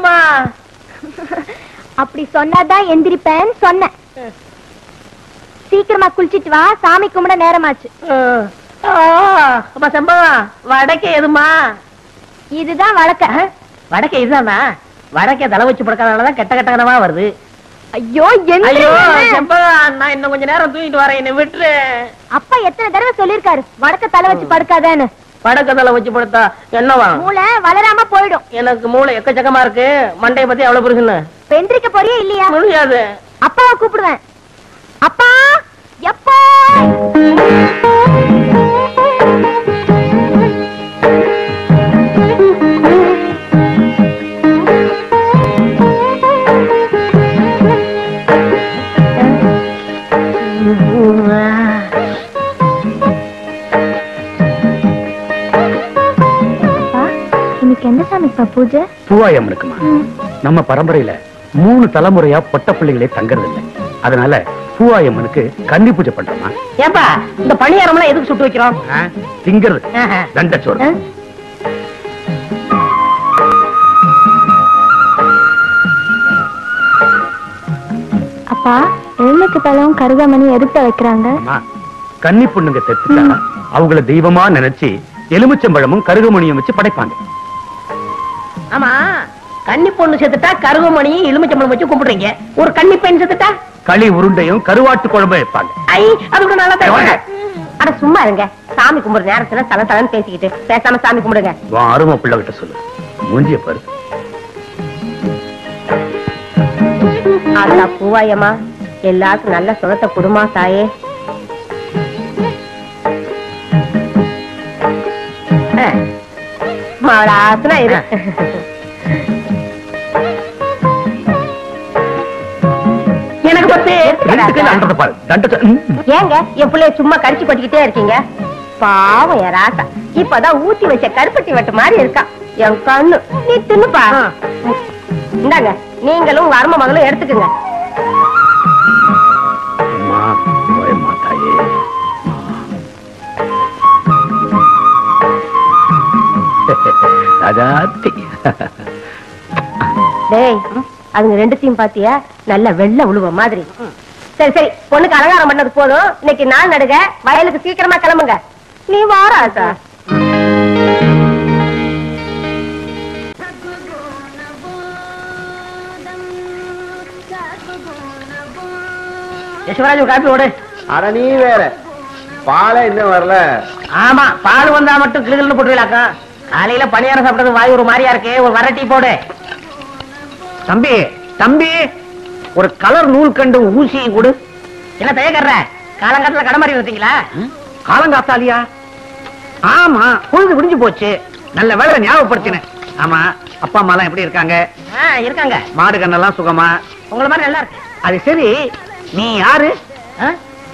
செம்பகமா அப்படி சொன்னாதான் எந்திரிப்பேன்னு சொன்னேன். சீக்கிரமா குளிச்சிட்டு வா, சாமி கும்பிட நேரமாச்சு. செம்பகமா வடக்கே எதுமா? இதுதான் வழக்க. வடக்கே இதுதானா? வடக்கே தலை வச்சு படுக்காதனாலதான் கெட்ட கட்டகனமா வருது. ஐயோ ஐயோ செம்பகா, நான் இன்னும் கொஞ்ச நேரம் தூங்கிட்டு வரேன், என்ன விட்டுரு. அப்பா எத்தனை தடவை சொல்லிருக்காரு வடக்க தலை வச்சு படுக்காதேன்னு. வடக்க தலை வச்சு படுத்தா என்னவா? மூளை வளராம போயிடும். எனக்கு மூளை எக்கச்சக்கமா இருக்கு. மண்டைய பத்தி எவ்வளவு பெருசுன்னு பெந்திரிக்க போறியா இல்லையா? முடியாது. அப்பாவை கூப்பிடுவேன். அப்பா எப்போ? எந்த சாமிப்பா பூஜை? பூவாயம்மனுக்குமா? நம்ம பரம்பரையில 3 தலைமுறையா பொட்ட பிள்ளைகளே தங்கறது இல்லை. அதனால பூவாயம்மனுக்கு கன்னி பூஜை பண்றோமா. ஏப்பா இந்த பணியாரம் எல்லாம் எதுக்கு சுட்டு வைக்கிறோம்? திங்கிறது தண்டச்சோறு. அப்பா எள்ளுக்கு பழம் கருகாமணி எதுக்கு வைக்கிறாங்க? கன்னி பொண்ணுங்க செத்துட்டா அவங்கள தெய்வமா நினைச்சு எலுமிச்சம்பழமும் கருகமணியும் வச்சு படைப்பாங்க. ஆமா, கன்னி பொண்ணு செத்துட்டா கருகமணியும் எலுமிச்சம்பழம் வச்சு கும்பிடுறீங்க. ஒரு கன்னி பெண் செத்துட்டா களி உருண்டையும் கருவாட்டு குழம்பு வைப்பாங்க. அது கூட நல்லா தருவாங்க. அட சும்மா இருங்க, சாமி கும்பிடுற நேரத்துல தல தலன்னு பேசிக்கிட்டு பேசாம சாமி கும்பிடுங்க. அருமை பிள்ளை கிட்ட சொல்லு, மூஞ்சிய பாரு. அதா பூவாயம்மா, எல்லாருக்கும் நல்ல சுகத்தை குடுமா தாயே. மாவளாசனா இரு. எனக்கு பத்து ஏங்க என் பிள்ளைய சும்மா கடிச்சு கொட்டிக்கிட்டே இருக்கீங்க? பாவம் என் ராசா, இப்பதான் ஊத்தி வச்ச கருப்பட்டி வெட்ட மாதிரி இருக்கா என் கண்ணு. நீ தின்னுப்பா. இந்தாங்க, நீங்களும் வரம மகளும் எடுத்துக்குங்க. டேய், அதுங்க ரெண்டுத்தையும் பாத்தியா? நல்ல வெள்ளை உழுவ மாதிரி. சரி சரி, பொண்ணுக்கு அலங்காரம் பண்ணது போதும். இன்னைக்கு நாள் நடுக, வயலுக்கு சீக்கிரமா கிளம்புங்க. நீ வாராசா? யசுவராஜ் காப்பி ஓடு. அட நீ வேற, பாலை இன்னும் வரல. ஆமா, பால் வந்தா மட்டும் கிளுகிள்னு போட்டுவிடாக்கா. காலையில பணியாரம் சாப்பிட்டது வாய் ஒரு மாதிரியா இருக்கு. ஒரு வரட்டி போடு. தம்பி தம்பி, ஒரு கலர் நூல் கண்டு ஊசி கொடு. என்ன தயக்கற? காலங்காலத்துல கடை மாதிரி வந்தீங்களா? காலங்காத்தாலியா? ஆமா, பொழுது விடிஞ்சு போச்சு. நல்ல வேலை ஞாபகப்படுத்தினேன். ஆமா, அப்பா அம்மா எல்லாம் எப்படி இருக்காங்க? இருக்காங்க. மாடு கண்ணெல்லாம் சுகமா? உங்களை மாதிரி நல்லா இருக்கு. அது சரி, நீ யாரு?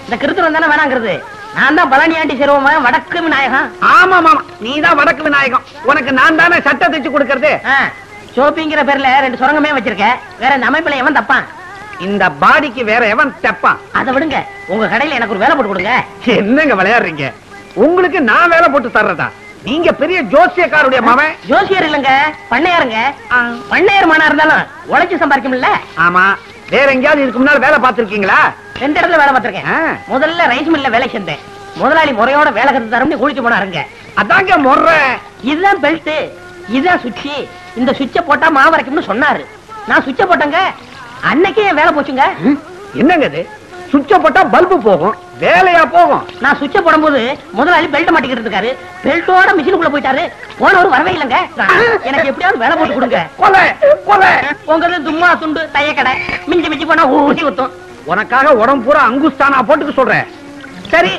இந்த கிருத்துவம் தானே வேணாங்கிறது. நான் தான் பழனியாண்டி சிறுவமா வடக்கு விநாயகம். ஆமா மாமா, நீ தான் வடக்கு விநாயகம். உனக்கு நான் தானே சட்டை தைச்சு கொடுக்கறது. ஷோப்பிங்கிற பேர்ல 2 சுரங்கமே வச்சிருக்க. வேற இந்த அமைப்புல எவன் தப்பான்? இந்த பாடிக்கு வேற எவன் தப்பான்? அதை விடுங்க, உங்க கடையில எனக்கு ஒரு வேலை போட்டு கொடுங்க. என்னங்க விளையாடுறீங்க? உங்களுக்கு நான் வேலை போட்டு தர்றதா? நீங்க பெரிய ஜோசியக்காருடைய மகன். ஜோசியர் இல்லங்க, பண்ணையாருங்க. பண்ணையார் மனா இருந்தாலும் உழைச்சு சம்பாதிக்கும்ல. ஆமா, வேற எங்கயாவது இதுக்கு முன்னால வேலை பார்த்திருக்கீங்களா? 2 இடத்துல வேலை பார்த்திருக்கேன். முதல்ல ரைஸ் மில்ல வேலை செஞ்சேன். முதலாளி முறையோட வேலை கத்து தரம்னு குளிச்சு போனாருங்க. அதாங்க முறை. இதுதான் பெல்ட், இதுதான் சுவிட்ச். இந்த சுவிட்ச போட்டா மாவரைக்கும்னு சொன்னாரு. நான் சுவிட்ச போட்டேங்க. அன்னைக்கே வேலை போச்சுங்க. என்னங்க இது? சுவிட்ச போட்டா பல்பு போகும், வேலையா போகும்? நான் சுவிட்ச போடும்போது முதலாளி பெல்ட் மாட்டிக்கிட்டு இருக்காரு. பெல்ட்டோட மிஷினுக்குள்ள போயிட்டாரு. போனவரு வரவே இல்லைங்க. எனக்கு எப்படியாவது வேலை போட்டு கொடுங்க. கொலை கொலை. உங்க தும்மா துண்டு தைய கடை மிஞ்சி மிஞ்சி போனா ஊசி ஊத்தும். உனக்காக உடம்பு பூரா அங்குஸ்தானா போட்டுக்க சொல்றேன். சரி,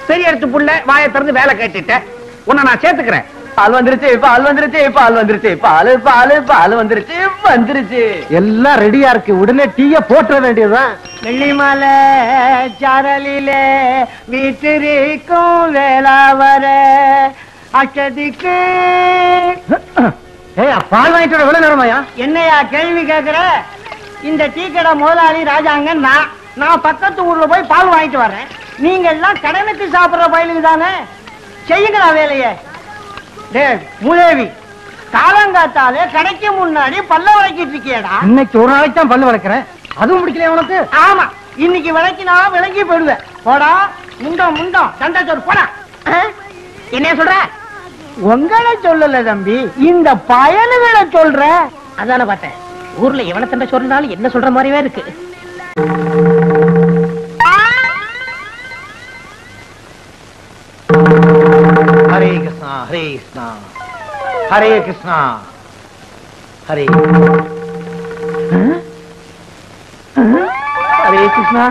பெரிய எடுத்து புள்ள வாயை திறந்து வேலை கேட்டுட்ட. உன்னை நான் சேர்த்துக்கிறேன். பால் வந்துருச்சு, பால் வந்துருச்சு, பால் வந்துருச்சு, பால் பால் பால் வந்துருச்சு வந்துருச்சு. எல்லாம் ரெடியா இருக்கு. உடனே டீய போட்டுற வேண்டியதுதான். வெள்ளிமலை சாரலிலே வீட்டிற்கும் வேளாவர அச்சதிக்கு. பால் வாங்கிட்டு எவ்வளவு நேரமாயா? என்னையா கேள்வி கேக்குற? இந்த டீ கடை முதலாளி ராஜாங்க. நான் பக்கத்து ஊர்ல போய் பால் வாங்கிட்டு வர்றேன். நீங்க எல்லாம் கடனுக்கு சாப்பிடுற பயிலுக்கு தானே. செய்யுங்களா வேலைய. மூதேவி, காலங்காத்தாலே கடைக்கு முன்னாடி பல்ல விளக்கிட்டு இருக்கியடா. இன்னைக்கு ஒரு நாளைக்கு தான் பல்லு விளக்குறேன், அதுவும் பிடிக்கல உனக்கு? ஆமா, இன்னைக்கு விளக்கினா விளங்கி போயிடுவேன். போடா முண்டம் முண்டம் சண்டை போடா. என்ன சொல்ற? உங்களை சொல்லல தம்பி, இந்த பயலுகளை சொல்ற. அதான பார்த்தேன், ஊர்ல எவனை தண்டை சொல்றாலும் என்ன சொல்ற மாதிரியே இருக்கு. ஹரே கிருஷ்ணா ஹரே கிருஷ்ணா ஹரே கிருஷ்ணா ஹரே ஹரே கிருஷ்ணா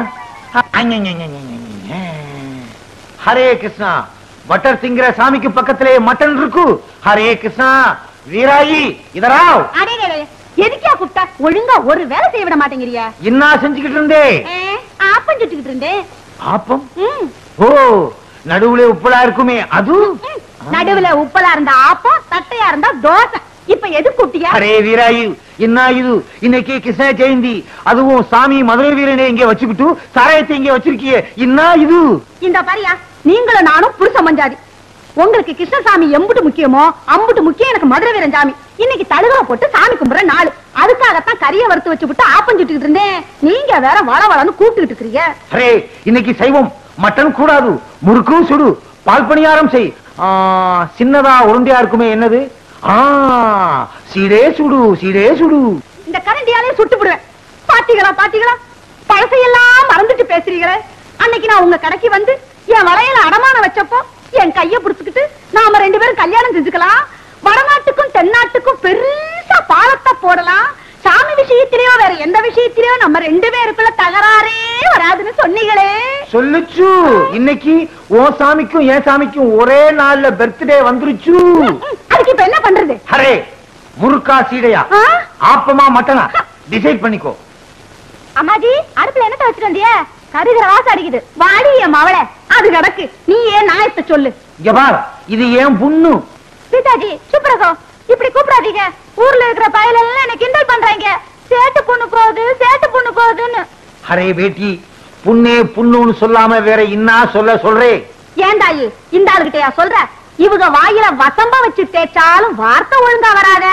ஹரே கிருஷ்ணா. பட்டர் திங்கிற சாமிக்கு பக்கத்திலே மட்டன் இருக்கு. ஹரே கிருஷ்ணா. வீராயி இதராவ். எதுக்கியா கூப்பிட்டா? ஒழுங்கா ஒரு வேலை செய்ய விட மாட்டேங்கிறியா? என்ன செஞ்சுக்கிட்டு இருந்தே? ஆப்பம் சுட்டுக்கிட்டு இருந்தேன். ஆப்பம்? ஓ, நடுவுல உப்பலா இருக்குமே அது? நடுவுல உப்பலா இருந்தா ஆப்பம், தட்டையா இருந்தா தோசை. இப்ப எது கூட்டியா? அரே வீராயு, என்ன இது? இன்னைக்கு கிருஷ்ண ஜெயந்தி, அதுவும் சாமி மதுரை வீரனை இங்க வச்சுக்கிட்டு சாராயத்தை இங்க வச்சிருக்கியே, என்ன இது? இந்த பாரியா, நீங்களும் நானும் புருஷ மஞ்சாதி. உங்களுக்கு கிருஷ்ணசாமி எம்புட்டு முக்கியமோ அம்புட்டு முக்கியம் எனக்கு மதுரை வீரன் சாமி. இன்னைக்கு தழுகலை போட்டு சாமி கும்பிடுற நாள், அதுக்காகத்தான் கறியை வறுத்து வச்சு விட்டு ஆப்பம் சுட்டுக்கிட்டு இருந்தேன். நீங்க வேற வளவளன்னு கூப்பிட்டுக்கிட்டு இருக்கீங்க. அரே, இன்னைக்கு சைவம், மட்டன் கூடாது, முறுக்கு சுடு, பால் பணியாரம் செய். சின்னதா உருண்டையா இருக்குமே, என்னது? சீடே சுடு, சீடே சுடு. இந்த கரண்டியாலே சுட்டு விடுவேன். பாத்தீங்களா பாத்தீங்களா, பழசையெல்லாம் மறந்துட்டு பேசுறீங்களே. அன்னைக்கு நான் உங்க கடைக்கு வந்து என் வளையல அடமான வச்சப்போ என் கைய புடிச்சுக்கிட்டு நாம 2 பேரும் கல்யாணம் செஞ்சுக்கலாம், வடநாட்டுக்கும் தென்னாட்டுக்கும் பெருசா பாலத்தை போடலாம், சாமி விஷயத்திலேயோ வேற எந்த விஷயத்திலேயோ நம்ம 2 பேருக்குள்ள தகராறே வராதுன்னு சொன்னீங்களே. சொல்லுச்சு. இன்னைக்கு ஓ சாமிக்கும் என் சாமிக்கும் ஒரே நாள்ல பர்த்டே வந்துருச்சு. அதுக்கு இப்ப என்ன பண்றது? அரே, முறுக்கா சீடையா, ஆப்பமா மட்டனா, டிசைட் பண்ணிக்கோ. அம்மாஜி, அடுப்புல என்னத்த வச்சுட்டு வந்திய? கருகிற வாசம் அடிக்குது. வாடி என் மவளை, அது கிடக்கு. நீ ஏன் நாயத்தை சொல்லு. ஜபார், இது ஏன் புண்ணு? சீதாஜி, சுப்ரகோ, இப்படி கூப்பிடாதீங்க. ஊர்ல இருக்கிற பயலெல்லாம் என்ன கிண்டல் பண்றாங்க. சேட்டு பொண்ணு போகுது, சேட்டு பொண்ணு போகுதுன்னு. அரே பேட்டி, புண்ணே புண்ணுன்னு சொல்லாம வேற என்ன சொல்றே? ஏண்டாயி, இந்த ஆளுகிட்டயா சொல்ற? இவங்க வாயில வசம்ப வச்சு தேய்ச்சாலும் வார்த்தை ஒழுங்கா வராத.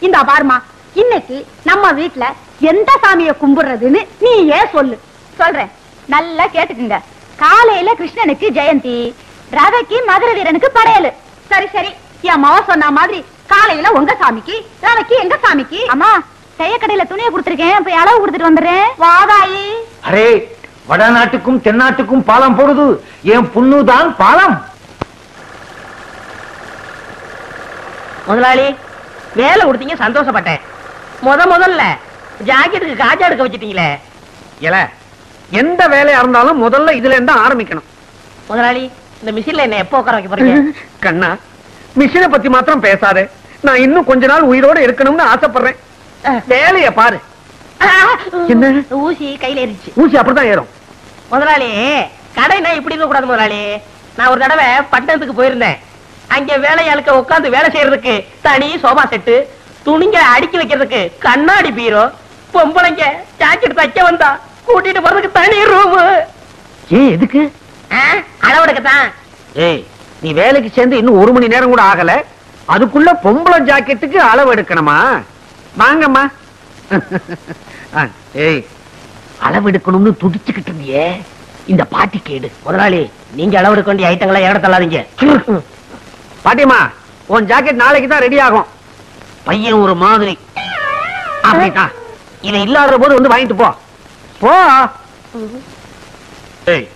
இந்த பாருமா, இன்னைக்கு நம்ம வீட்டுல எந்த சாமியை கும்பிடுறதுன்னு நீ ஏன் சொல்லு. சொல்றேன், நல்லா கேட்டுக்குங்க. காலையில கிருஷ்ணனுக்கு ஜெயந்தி, ரவைக்கு மதுரை வீரனுக்கு படையலு. சரி சரி, என் மாவ சொன்ன மாதிரி காலையில உங்க சாமிக்கு, ரவைக்கு எங்க சாமிக்கு. அம்மா, தையக்கடையில துணியை கொடுத்துருக்கேன், போய் அளவு கொடுத்துட்டு வந்துடுறேன். வாதாயி. அரே, வடநாட்டுக்கும் தென்னாட்டுக்கும் பாலம் போடுது, என் புண்ணுதான் பாலம். முதலாளி, வேலை கொடுத்தீங்க, சந்தோஷப்பட்டேன். முதல்ல ஜாக்கெட்டுக்கு காஜா எடுக்க வச்சிட்டீங்களே. இல்ல, எந்த வேலையா இருந்தாலும் முதல்ல இதுல இருந்து ஆரம்பிக்கணும். முதலாளி, இந்த மிஷின்ல என்ன எப்போ உட்கார வைக்க போறீங்க? கண்ணா, மிஷினை பத்தி மாத்திரம் பேசாதே. நான் இன்னும் கொஞ்ச நாள் உயிரோட இருக்கணும்னு ஆசைப்படுறேன். வேலைய பாரு. என்ன ஊசி கையில ஏறிச்சு. ஊசி அப்படிதான் ஏறும். முதலாளி, கடைனா இப்படி இருக்க கூடாது முதலாளி. நான் ஒரு தடவை பட்டணத்துக்கு போயிருந்தேன். அங்க வேலையாளுக்க உட்காந்து வேலை செய்யறதுக்கு தனி சோபா செட்டு, துணிங்க அடுக்கி வைக்கிறதுக்கு கண்ணாடி பீரோ, பொம்பளைங்க ஜாக்கெட் தைக்க வந்தா கூட்டிட்டு போறதுக்கு தனி ரூம். ஏன் எதுக்கு? அளவெடுக்கத்தான். ஏய், நீ வேலைக்கு சேர்ந்து இன்னும் 1 மணி நேரம் கூட ஆகல, அதுக்குள்ள பொம்பளை ஜாக்கெட்டுக்கு அளவு எடுக்கணுமா? வாங்கம்மா. ஏய், அளவு எடுக்கணும்னு துடிச்சுக்கிட்டு இருந்தியே, இந்த பாட்டி கேடு. முதலாளி, நீங்க அளவெடுக்க வேண்டிய ஐட்டங்களை இடம் தள்ளாதீங்க. பாட்டியம்மா, உன் ஜாக்கெட் நாளைக்கு தான் ரெடி ஆகும். பையன் ஒரு மாதிரி. அப்படிதான், இதை இல்லாத போது வந்து வாங்கிட்டு போ. போ. ஏய்,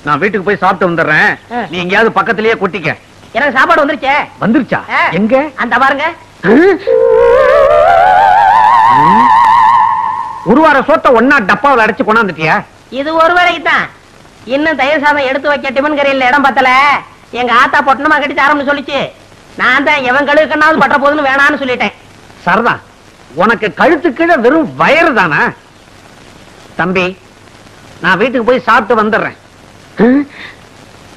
நான் வீட்டுக்கு போய் சாப்பிட்டு வந்துடுறேன். நீ எங்கேயாவது பக்கத்திலேயே கொட்டிக்க. எனக்கு சாப்பாடு வந்துருச்சே. வந்துருச்சா? எங்க? அந்த பாருங்க. ஒரு வார சோத்த ஒன்னா டப்பாவில் அடைச்சு கொண்டாந்துட்டியா? இது ஒரு வேலைக்கு தான். இன்னும் தயிர் சாதம் எடுத்து வைக்க டிபன் கரையில் இடம் பத்தல. எங்க ஆத்தா பொட்டணமா கட்டி தாரம்னு சொல்லிச்சு. நான் தான் எவன் கழுவுக்கண்ணாவது பற்ற போதுன்னு வேணான்னு சொல்லிட்டேன். சரதா, உனக்கு கழுத்து கீழே வெறும் வயறு தானா? தம்பி, நான் வீட்டுக்கு போய் சாப்பிட்டு வந்துடுறேன்.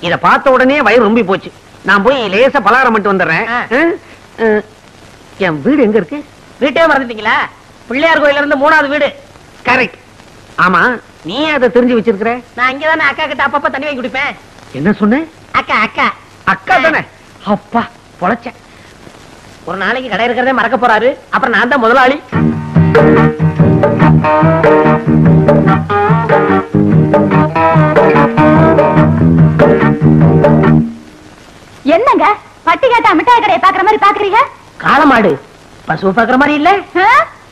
இத பார்த்த உடனே வயிறு ரொம்பி போச்சு. நான் போய் லேசா பலகாரம் மட்டும் வந்துடுறேன். என் வீடு எங்க இருக்கு? வீட்டே மறந்துட்டீங்களா? பிள்ளையார் கோயில இருந்து 3வது வீடு. கரெக்ட். ஆமா, நீ அதை தெரிஞ்சு வச்சிருக்கிற? நான் இங்கதானே அக்கா கிட்ட அப்பப்ப தண்ணி வாங்கி குடிப்பேன். என்ன சொன்ன? அக்கா அக்கா அக்கா தானே? அப்பா பொழைச்ச. ஒரு நாளைக்கு கடை இருக்கிறதே மறக்க போறாரு. அப்புறம் நான் தான் முதலாளி. என்னங்க பட்டி கேட்டா மிட்டாய் கடையை பாக்குற மாதிரி பாக்குறீங்க? காளமாடு பசு பாக்குற மாதிரி இல்ல.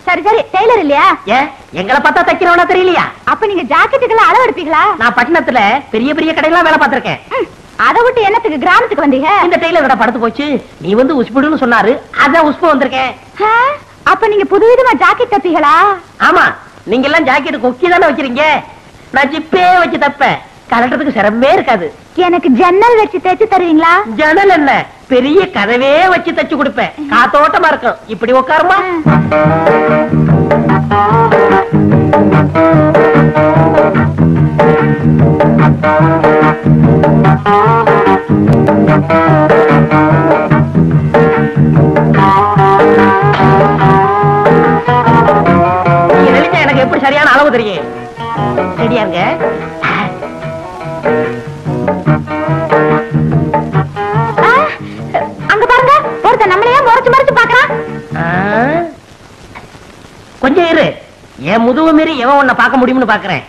சரி சரி, டெய்லர் இல்லையா? ஏன் எங்களை பார்த்தா தைக்கிறவனா தெரியலையா? அப்ப நீங்க ஜாக்கெட்டுக்கெல்லாம் அளவு எடுப்பீங்களா? நான் பட்டணத்துல பெரிய பெரிய கடையெல்லாம் வேலை பார்த்திருக்கேன். அதை விட்டு என்னத்துக்கு கிராமத்துக்கு வந்தீங்க? இந்த டெய்லர் கடை படுத்து போச்சு. நீ வந்து உஸ்புடுன்னு சொன்னாரு, அதான் உஸ்பு வந்திருக்கேன். அப்ப நீங்க புதுவிதமா ஜாக்கெட் தப்பீங்களா? ஆமா, நீங்க எல்லாம் ஜாக்கெட் கொக்கி தானே வைக்கிறீங்க. நான் ஜிப்பே வச்சு தப்பேன். கலட்டுறதுக்கு சிரமமே இருக்காது. எனக்கு ஜன்னல் வச்சு தைச்சு தருவீங்களா? ஜன்னல் என்ன, பெரிய கதவே வச்சு தச்சு கொடுப்பேன். காத்தோட்டமா இருக்கும். இப்படி உட்காருமா. எனக்கு எப்படி சரியான அளவு தெரியும். சரியாங்க. அங்க பாருங்க, ஒருத்தன் நம்மளையே முறைச்சு முறைச்சு பாக்குறான். கொஞ்சம் இரு, என் முதுகு மீறி எவன் உன்னை பார்க்க முடியும்னு பாக்குறேன்.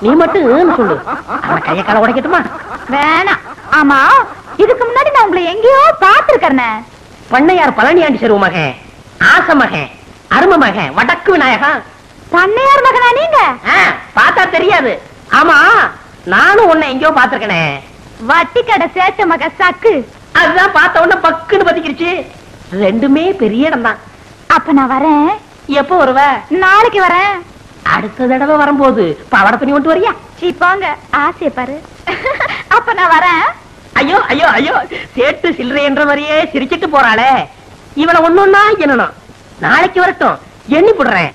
நீ மட்டும் சொல்லு, அவன் கைய கால உடைக்கட்டுமா? வேணாம். ஆமா, இதுக்கு முன்னாடி நான் உங்களை எங்கேயோ பாத்துருக்கேன். பண்ணையார் பழனியாண்டி செருவு மகன், ஆச மகன், அரும மகன், வடக்கு விநாயகன். பண்ணையார் மகனா நீங்க? பார்த்தா தெரியாது. ஆமா, நானும் உன்னை எங்கேயோ பாத்துருக்கனே. வட்டி கடை சேட்ட மக சக்கு. அதுதான் பார்த்த உடனே பக்குன்னு பத்திக்கிடுச்சு. ரெண்டுமே பெரிய இடம் தான். அப்ப நான் வரேன். எப்போ வருவ? நாளைக்கு வரேன். அடுத்த தடவை வரும்போது பாவாடை துணி கொண்டு வரியா? சீப்பாங்க, ஆசைய பாரு. அப்ப நான் வரேன். ஐயோ ஐயோ ஐயோ, சேட்டு சில்லறை என்ற மாதிரியே சிரிச்சிட்டு போறாளே. இவனை ஒண்ணுன்னா என்னணும். நாளைக்கு வரட்டும், எண்ணி போடுறேன்.